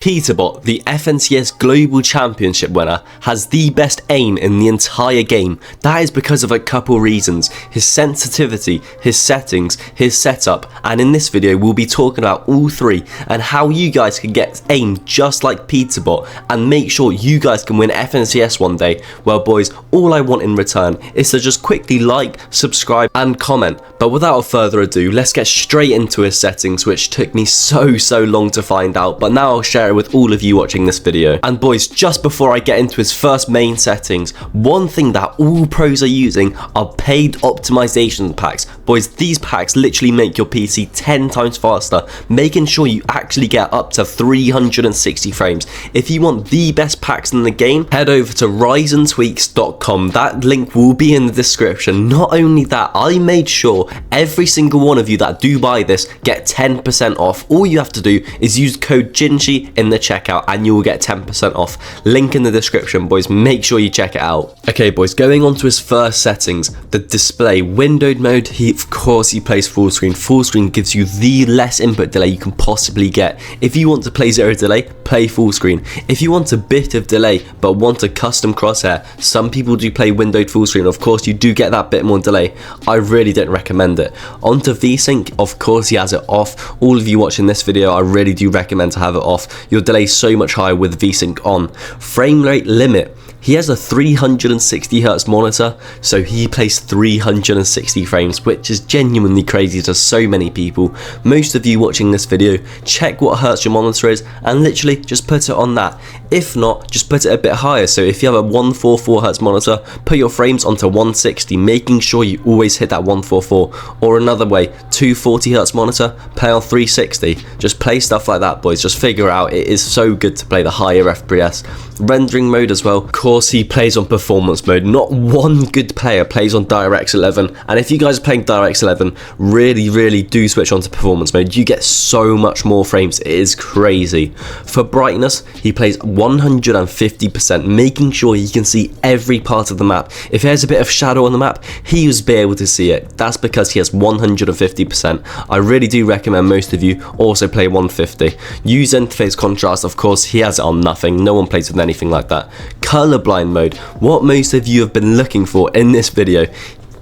Peterbot, the FNCS Global Championship winner, has the best aim in the entire game. That is because of a couple reasons: his sensitivity, his settings, his setup, and in this video we'll be talking about all three and how you guys can get aim just like Peterbot and make sure you guys can win FNCS one day. Well boys, all I want in return is to just quickly like, subscribe and comment. But without further ado, let's get straight into his settings, which took me so long to find out, but now I'll share with all of you watching this video. And boys, just before I get into his first main settings, one thing that all pros are using are paid optimization packs. Boys, these packs literally make your PC 10 times faster, making sure you actually get up to 360 frames. If you want the best packs in the game, head over to exmtweaks.com. That link will be in the description. Not only that, I made sure every single one of you that do buy this get 10% off. All you have to do is use code GINCHI in the checkout and you will get 10% off. Link in the description, boys. Make sure you check it out. Okay boys, going on to his first settings, the display windowed mode. Of course he plays full screen. Full screen gives you the less input delay you can possibly get. If you want to play zero delay, play full screen. If you want a bit of delay but want a custom crosshair, some people do play windowed full screen. Of course you do get that bit more delay. I really don't recommend it. Onto VSync, of course he has it off. All of you watching this video, I really do recommend to have it off. Your delay is so much higher with VSync on. Frame rate limit, he has a 360Hz monitor, so he plays 360 frames, which is genuinely crazy to so many people. Most of you watching this video, check what hertz your monitor is and literally just put it on that. If not, just put it a bit higher. So if you have a 144Hz monitor, put your frames onto 160, making sure you always hit that 144. Or another way, 240Hz monitor, play on 360. Just play stuff like that, boys. Just figure out, it is so good to play the higher FPS. Rendering mode as well. Of course he plays on performance mode. Not one good player plays on DirectX 11, and if you guys are playing DirectX 11, really do switch on to performance mode. You get so much more frames, it is crazy. For brightness, he plays 150%, making sure he can see every part of the map. If there's a bit of shadow on the map, he will be able to see it. That's because he has 150%. I really do recommend most of you also play 150. User interface contrast, of course he has it on nothing. No one plays with anything like that. Colorblind mode, what most of you have been looking for in this video.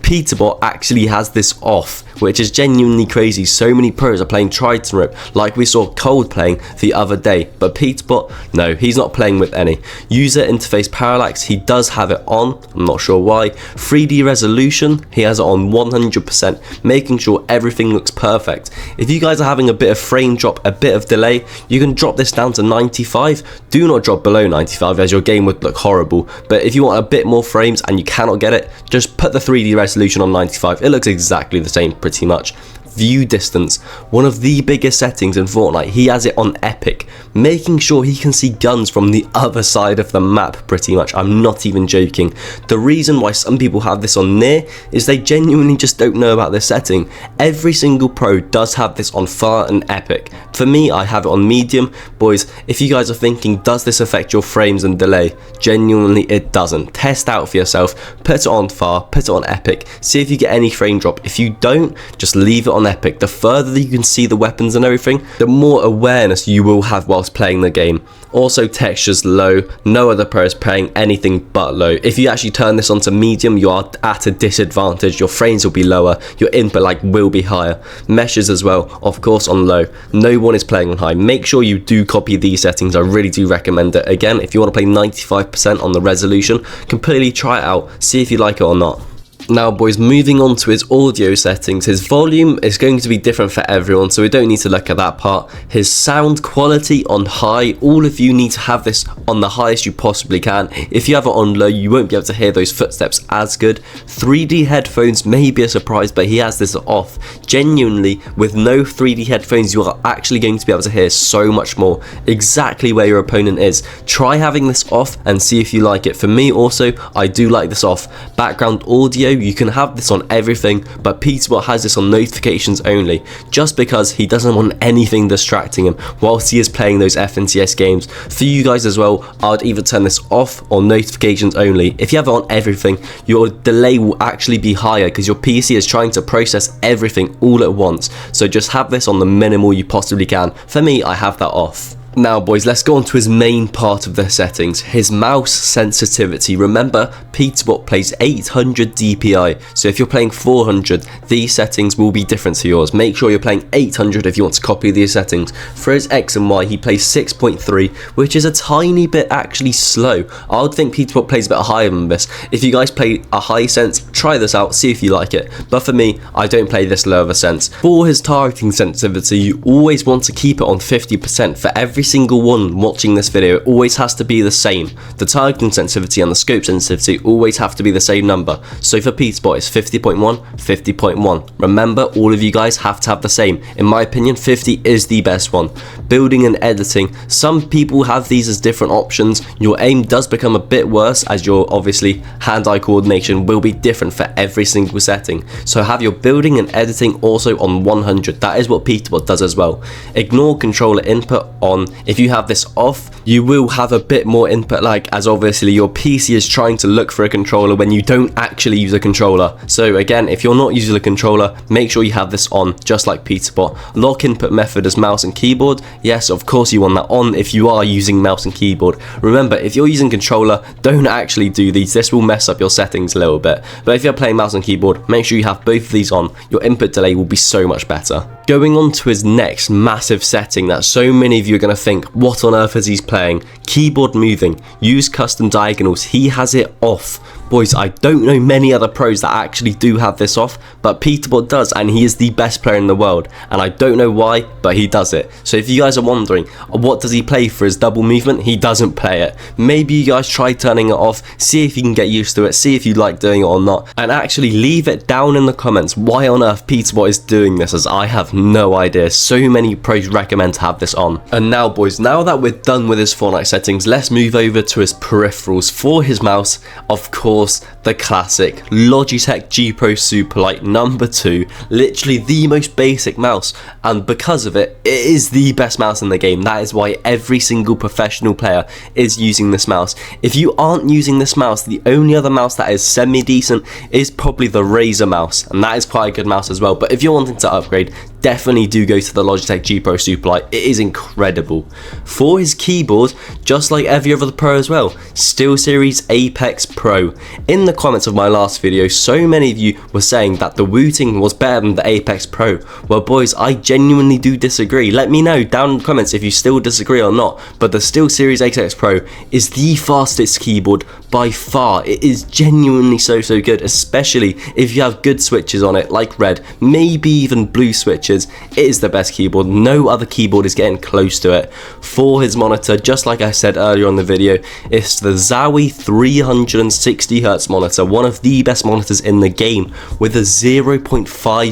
Peterbot actually has this off, which is genuinely crazy. So many pros are playing Triton Rip, like we saw Cold playing the other day, but Peterbot, no, he's not playing with any. User interface parallax, he does have it on, I'm not sure why. 3D resolution, he has it on 100%, making sure everything looks perfect. If you guys are having a bit of frame drop, a bit of delay, you can drop this down to 95. Do not drop below 95 as your game would look horrible, but if you want a bit more frames and you cannot get it, just put the 3D resolution on 95. It looks exactly the same pretty much. View distance, one of the biggest settings in Fortnite, he has it on epic, making sure he can see guns from the other side of the map pretty much. I'm not even joking. The reason why some people have this on near is they genuinely just don't know about this setting. Every single pro does have this on far and epic. For me, I have it on medium. Boys, if you guys are thinking, does this affect your frames and delay? Genuinely it doesn't. Test out for yourself, put it on far, put it on epic, see if you get any frame drop. If you don't, just leave it on epic. The further that you can see the weapons and everything, the more awareness you will have whilst playing the game. Also, textures low. No other pro is playing anything but low. If you actually turn this onto medium, you are at a disadvantage. Your frames will be lower, your input lag will be higher. Meshes as well, of course, on low. No one is playing on high. Make sure you do copy these settings. I really do recommend it. Again, if you want to play 95% on the resolution, completely try it out, see if you like it or not. Now boys, moving on to his audio settings, his volume is going to be different for everyone, so we don't need to look at that part. His sound quality on high, all of you need to have this on the highest you possibly can. If you have it on low, you won't be able to hear those footsteps as good. 3D headphones may be a surprise, but he has this off. Genuinely, with no 3D headphones, you are actually going to be able to hear so much more, exactly where your opponent is. Try having this off and see if you like it. For me also, I do like this off. Background audio, you can have this on everything, but Peterbot has this on notifications only, just because he doesn't want anything distracting him whilst he is playing those FNCS games. For you guys as well, I'd either turn this off or notifications only. If you have it on everything, your delay will actually be higher because your PC is trying to process everything all at once. So just have this on the minimal you possibly can. For me, I have that off. Now boys, let's go on to his main part of the settings, his mouse sensitivity. Remember, Peterbot plays 800 DPI, so if you're playing 400, these settings will be different to yours. Make sure you're playing 800 if you want to copy these settings. For his X and Y, he plays 6.3, which is a tiny bit actually slow. I would think Peterbot plays a bit higher than this. If you guys play a high sense, try this out, see if you like it. But for me, I don't play this low of a sense. For his targeting sensitivity, you always want to keep it on 50% for every single one watching this video. It always has to be the same. The targeting sensitivity and the scope sensitivity always have to be the same number. So for Peterbot it's 50.1, 50.1. Remember, all of you guys have to have the same. In my opinion, 50 is the best one. Building and editing, some people have these as different options. Your aim does become a bit worse as your obviously hand-eye coordination will be different for every single setting. So have your building and editing also on 100. That is what Peterbot does as well. Ignore controller input on. If you have this off, you will have a bit more input lag, as obviously your PC is trying to look for a controller when you don't actually use a controller. So again, if you're not using a controller, make sure you have this on, just like Peterbot. Lock input method as mouse and keyboard. Yes, of course you want that on if you are using mouse and keyboard. Remember, if you're using controller, don't actually do these. This will mess up your settings a little bit. But if you're playing mouse and keyboard, make sure you have both of these on. Your input delay will be so much better. Going on to his next massive setting that so many of you are going to think, what on earth is he playing? Keyboard moving, use custom diagonals. He has it off. Boys, I don't know many other pros that actually do have this off, but Peterbot does, and he is the best player in the world, and I don't know why, but he does it. So if you guys are wondering, what does he play for his double movement? He doesn't play it. Maybe you guys try turning it off, see if you can get used to it, see if you like doing it or not, and actually leave it down in the comments why on earth Peterbot is doing this, as I have no idea. So many pros recommend to have this on. And now boys, now that we're done with his Fortnite settings, let's move over to his peripherals. For his mouse, of course, the classic Logitech G Pro Superlight number 2, literally the most basic mouse, and because of it, it is the best mouse in the game. That is why every single professional player is using this mouse. If you aren't using this mouse, the only other mouse that is semi-decent is probably the Razer mouse, and that is quite a good mouse as well. But if you're wanting to upgrade, definitely do go to the Logitech G Pro Superlight. It is incredible. For his keyboard, just like every other pro as well, SteelSeries Apex Pro. In the comments of my last video, so many of you were saying that the Wooting was better than the Apex Pro. Well boys, I genuinely do disagree. Let me know down in the comments if you still disagree or not, but the SteelSeries Apex Pro is the fastest keyboard by far. It is genuinely so good, especially if you have good switches on it, like red, maybe even blue switches. It is the best keyboard. No other keyboard is getting close to it. For his monitor, just like I said earlier on the video, it's the Zowie 360Hz monitor, one of the best monitors in the game, with a 0.5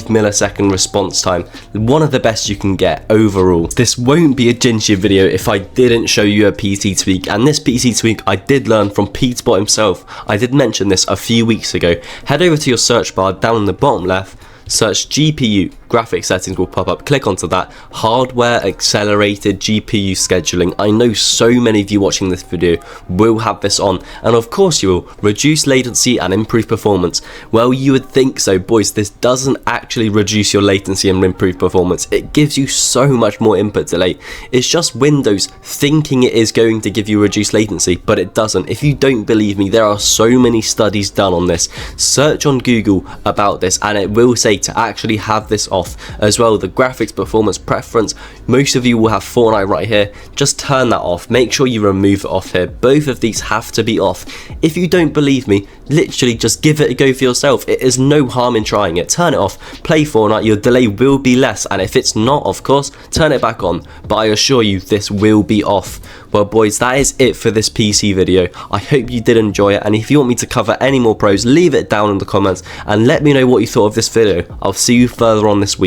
millisecond response time, one of the best you can get overall. This won't be a Jinshi video if I didn't show you a PC tweak, and this PC tweak I did learn from Peterbot himself. I did mention this a few weeks ago. Head over to your search bar down in the bottom left, search GPU, graphics settings will pop up, click onto that, hardware accelerated GPU scheduling. I know so many of you watching this video will have this on, and of course you will. Reduce latency and improve performance. Well, you would think so, boys. This doesn't actually reduce your latency and improve performance. It gives you so much more input delay. It's just Windows thinking it is going to give you reduced latency, but it doesn't. If you don't believe me, there are so many studies done on this. Search on Google about this and it will say to actually have this off. As well, the graphics performance preference, most of you will have Fortnite right here. Just turn that off. Make sure you remove it off here. Both of these have to be off. If you don't believe me, literally just give it a go for yourself. It is no harm in trying it. Turn it off, play Fortnite, your delay will be less, and if it's not, of course, turn it back on, but I assure you this will be off. Well boys, that is it for this PC video. I hope you did enjoy it, and if you want me to cover any more pros, leave it down in the comments and let me know what you thought of this video. I'll see you further on this week.